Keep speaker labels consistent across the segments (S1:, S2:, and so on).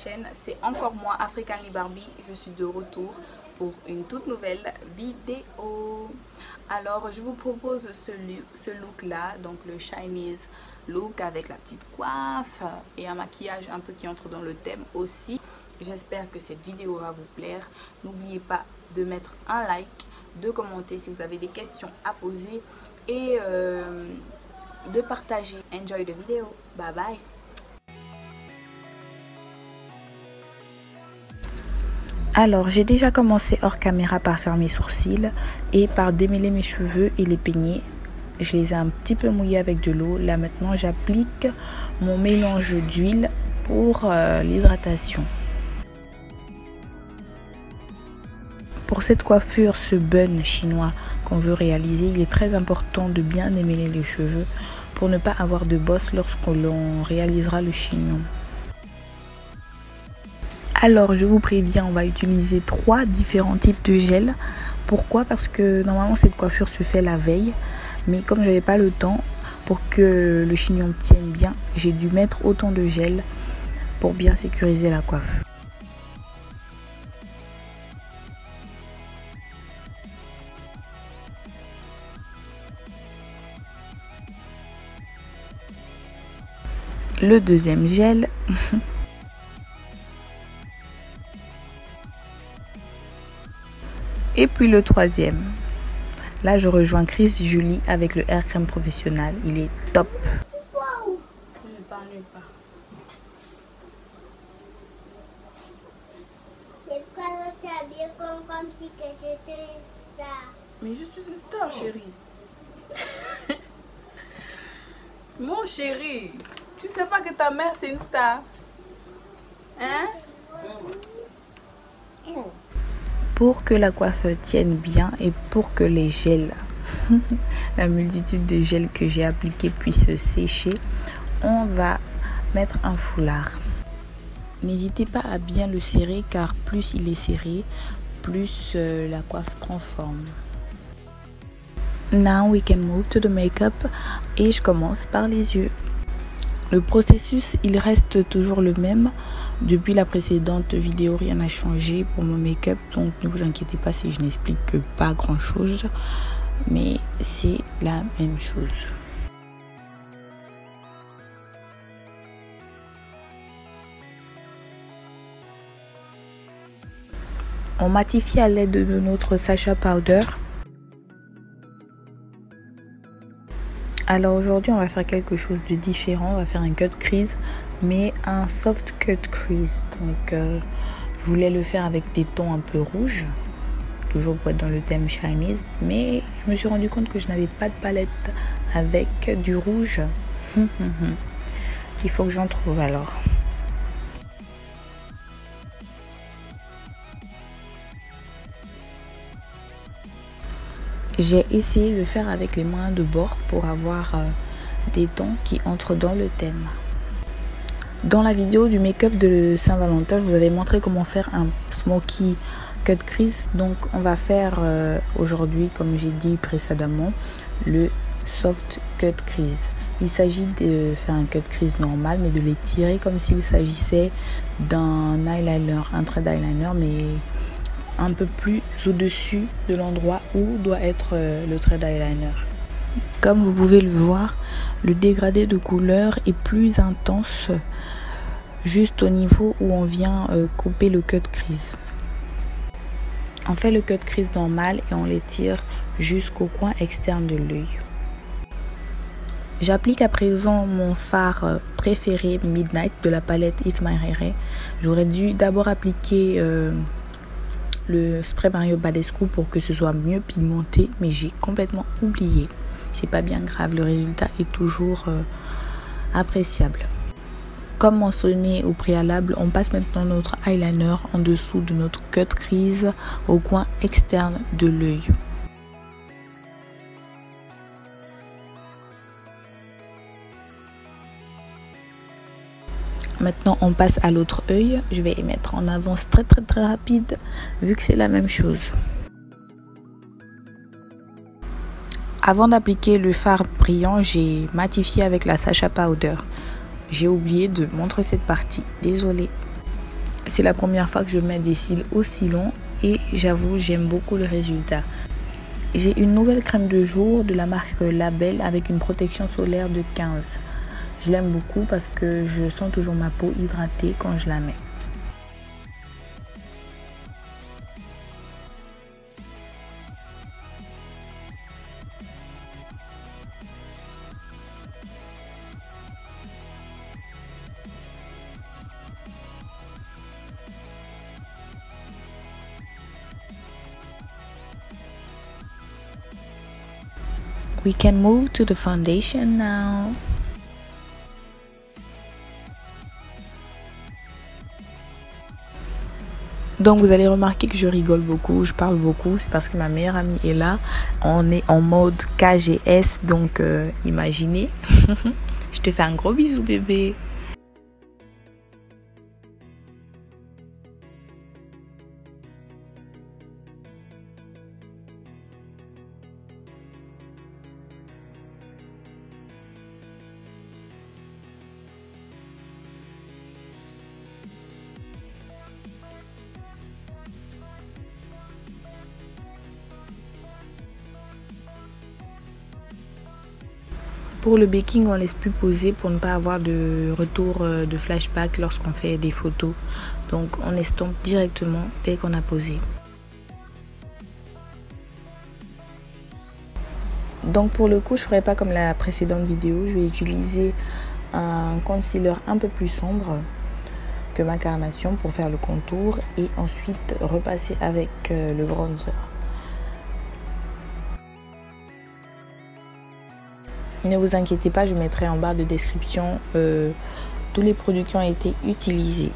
S1: chaîne, c'est encore moi, Africanly Barbie. Je suis de retour pour une toute nouvelle vidéo. Alors je vous propose ce look là, donc le Chinese look avec la petite coiffe et un maquillage un peu qui entre dans le thème aussi. J'espère que cette vidéo va vous plaire. N'oubliez pas de mettre un like, de commenter si vous avez des questions à poser et de partager. Enjoy the vidéo. Bye bye. Alors j'ai déjà commencé hors caméra par faire mes sourcils et par démêler mes cheveux et les peigner. Je les ai un petit peu mouillés avec de l'eau. Là maintenant j'applique mon mélange d'huile pour l'hydratation. Pour cette coiffure, ce bun chinois qu'on veut réaliser, il est très important de bien démêler les cheveux pour ne pas avoir de bosses lorsque l'on réalisera le chignon. Alors je vous préviens, on va utiliser 3 différents types de gel. Pourquoi? Parce que normalement cette coiffure se fait la veille, mais comme j'avais pas le temps pour que le chignon tienne bien, j'ai dû mettre autant de gel pour bien sécuriser la coiffe. Le deuxième gel. Et puis le troisième. Là je rejoins Chris Julie avec le Air Crème Professionnel. Il est top.
S2: Wow.
S1: Nulle part.
S2: Et quand tu as bien comme si que tu étais une star.
S1: Mais je suis une star, chérie. Mon chéri, tu sais pas que ta mère c'est une star? Hein? Oh. Pour que la coiffe tienne bien et pour que les gels, la multitude de gels que j'ai appliqués puissent sécher, on va mettre un foulard. N'hésitez pas à bien le serrer car plus il est serré, plus la coiffe prend forme. Now we can move to the makeup et je commence par les yeux. Le processus, il reste toujours le même. Depuis la précédente vidéo, rien n'a changé pour mon make-up. Donc ne vous inquiétez pas si je n'explique pas grand chose. Mais c'est la même chose. On matifie à l'aide de notre Sacha Powder. Alors aujourd'hui on va faire quelque chose de différent, on va faire un cut crease mais un soft cut crease. Donc je voulais le faire avec des tons un peu rouges, toujours pour être dans le thème Chinese, mais je me suis rendu compte que je n'avais pas de palette avec du rouge. Il faut que j'en trouve alors. J'ai essayé de faire avec les mains de bord pour avoir des tons qui entrent dans le thème. Dans la vidéo du make-up de Saint-Valentin, je vous avais montré comment faire un smoky cut crease. Donc on va faire aujourd'hui, comme j'ai dit précédemment, le soft cut crease. Il s'agit de faire un cut crease normal, mais de l'étirer comme s'il s'agissait d'un eyeliner, un trait d'eyeliner, mais un peu plus au-dessus de l'endroit où doit être le trait d'eyeliner. Comme vous pouvez le voir, le dégradé de couleur est plus intense juste au niveau où on vient couper le cut crease. On fait le cut crease normal et on l'étire jusqu'au coin externe de l'œil. J'applique à présent mon fard préféré Midnight de la palette It's My Hair. J'aurais dû d'abord appliquer le spray Mario Badescu pour que ce soit mieux pigmenté, mais j'ai complètement oublié. C'est pas bien grave, le résultat est toujours appréciable. Comme mentionné au préalable, on passe maintenant notre eyeliner en dessous de notre cut crease au coin externe de l'œil. Maintenant on passe à l'autre œil. Je vais y mettre en avance très rapide vu que c'est la même chose. Avant d'appliquer le fard brillant, j'ai matifié avec la Sacha Powder. J'ai oublié de montrer cette partie, désolée. C'est la première fois que je mets des cils aussi longs et j'avoue, j'aime beaucoup le résultat. J'ai une nouvelle crème de jour de la marque Label avec une protection solaire de 15. Je l'aime beaucoup parce que je sens toujours ma peau hydratée quand je la mets. We can move to the foundation now. Donc vous allez remarquer que je rigole beaucoup, je parle beaucoup, c'est parce que ma meilleure amie est là. On est en mode KGS, donc imaginez. Je te fais un gros bisou bébé. Pour le baking, on laisse plus poser pour ne pas avoir de retour de flashback lorsqu'on fait des photos. Donc on estompe directement dès qu'on a posé. Donc pour le coup, je ne ferai pas comme la précédente vidéo. Je vais utiliser un concealer un peu plus sombre que ma carnation pour faire le contour et ensuite repasser avec le bronzer. Ne vous inquiétez pas, je mettrai en barre de description tous les produits qui ont été utilisés.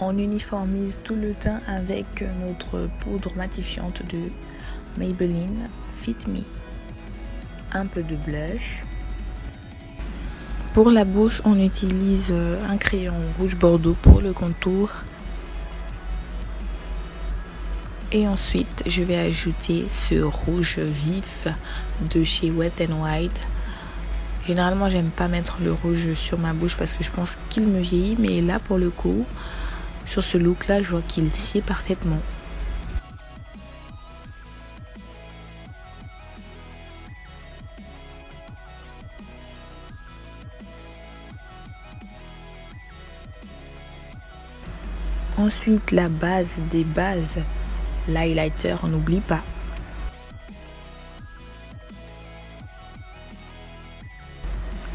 S1: On uniformise tout le teint avec notre poudre matifiante de Maybelline Fit Me. Un peu de blush. Pour la bouche, on utilise un crayon rouge bordeaux pour le contour. Et ensuite, je vais ajouter ce rouge vif de chez Wet n Wild. Généralement, j'aime pas mettre le rouge sur ma bouche parce que je pense qu'il me vieillit. Mais là, pour le coup, sur ce look-là, je vois qu'il sied parfaitement. Ensuite, la base des bases, l'highlighter, on n'oublie pas.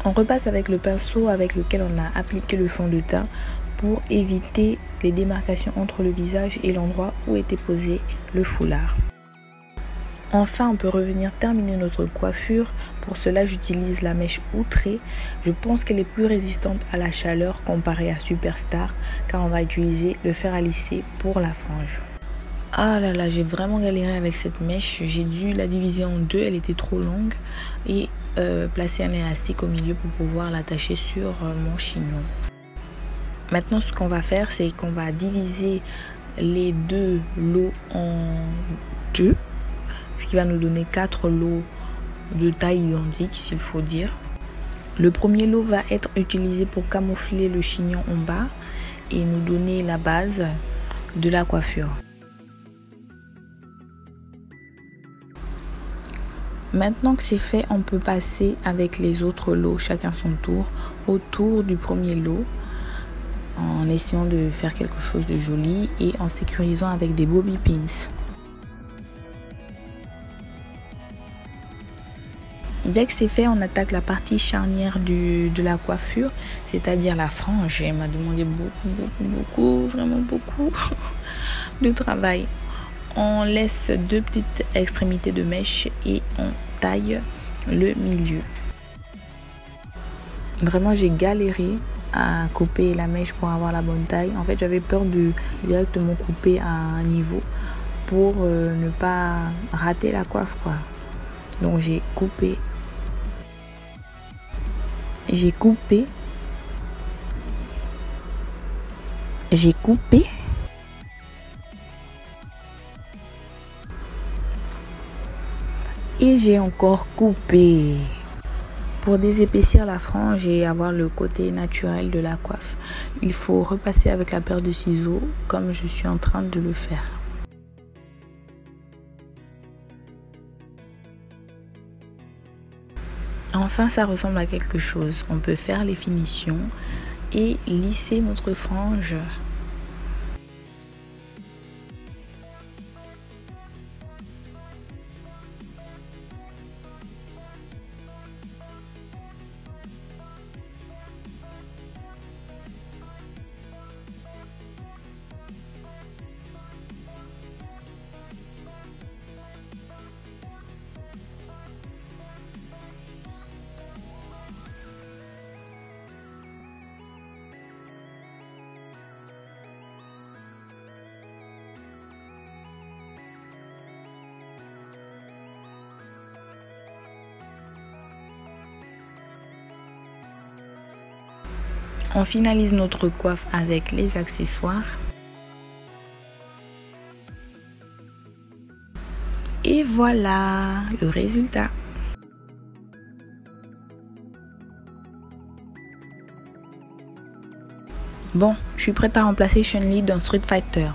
S1: On repasse avec le pinceau avec lequel on a appliqué le fond de teint pour éviter les démarcations entre le visage et l'endroit où était posé le foulard. Enfin, on peut revenir terminer notre coiffure. Pour cela, j'utilise la mèche outrée. Je pense qu'elle est plus résistante à la chaleur comparée à Superstar, car on va utiliser le fer à lisser pour la frange. Ah là là, j'ai vraiment galéré avec cette mèche. J'ai dû la diviser en deux, elle était trop longue. Et placer un élastique au milieu pour pouvoir l'attacher sur mon chignon. Maintenant, ce qu'on va faire, c'est qu'on va diviser les deux lots en deux. Ce qui va nous donner 4 lots de taille identique, s'il faut dire. Le premier lot va être utilisé pour camoufler le chignon en bas et nous donner la base de la coiffure. Maintenant que c'est fait, on peut passer avec les autres lots, chacun son tour, autour du premier lot, en essayant de faire quelque chose de joli et en sécurisant avec des bobby pins. Dès que c'est fait, on attaque la partie charnière de la coiffure, c'est-à-dire la frange. Elle m'a demandé beaucoup, vraiment beaucoup de travail. On laisse deux petites extrémités de mèche et on taille le milieu. Vraiment, j'ai galéré à couper la mèche pour avoir la bonne taille. En fait, j'avais peur de directement couper à un niveau pour ne pas rater la coiffe, quoi. Donc j'ai coupé. J'ai coupé. Et j'ai encore coupé. Pour désépaissir la frange et avoir le côté naturel de la coiffe, il faut repasser avec la paire de ciseaux comme je suis en train de le faire. Enfin, ça ressemble à quelque chose. On peut faire les finitions et lisser notre frange. On finalise notre coiffe avec les accessoires. Et voilà le résultat. Bon, je suis prête à remplacer Chun-Li dans Street Fighter.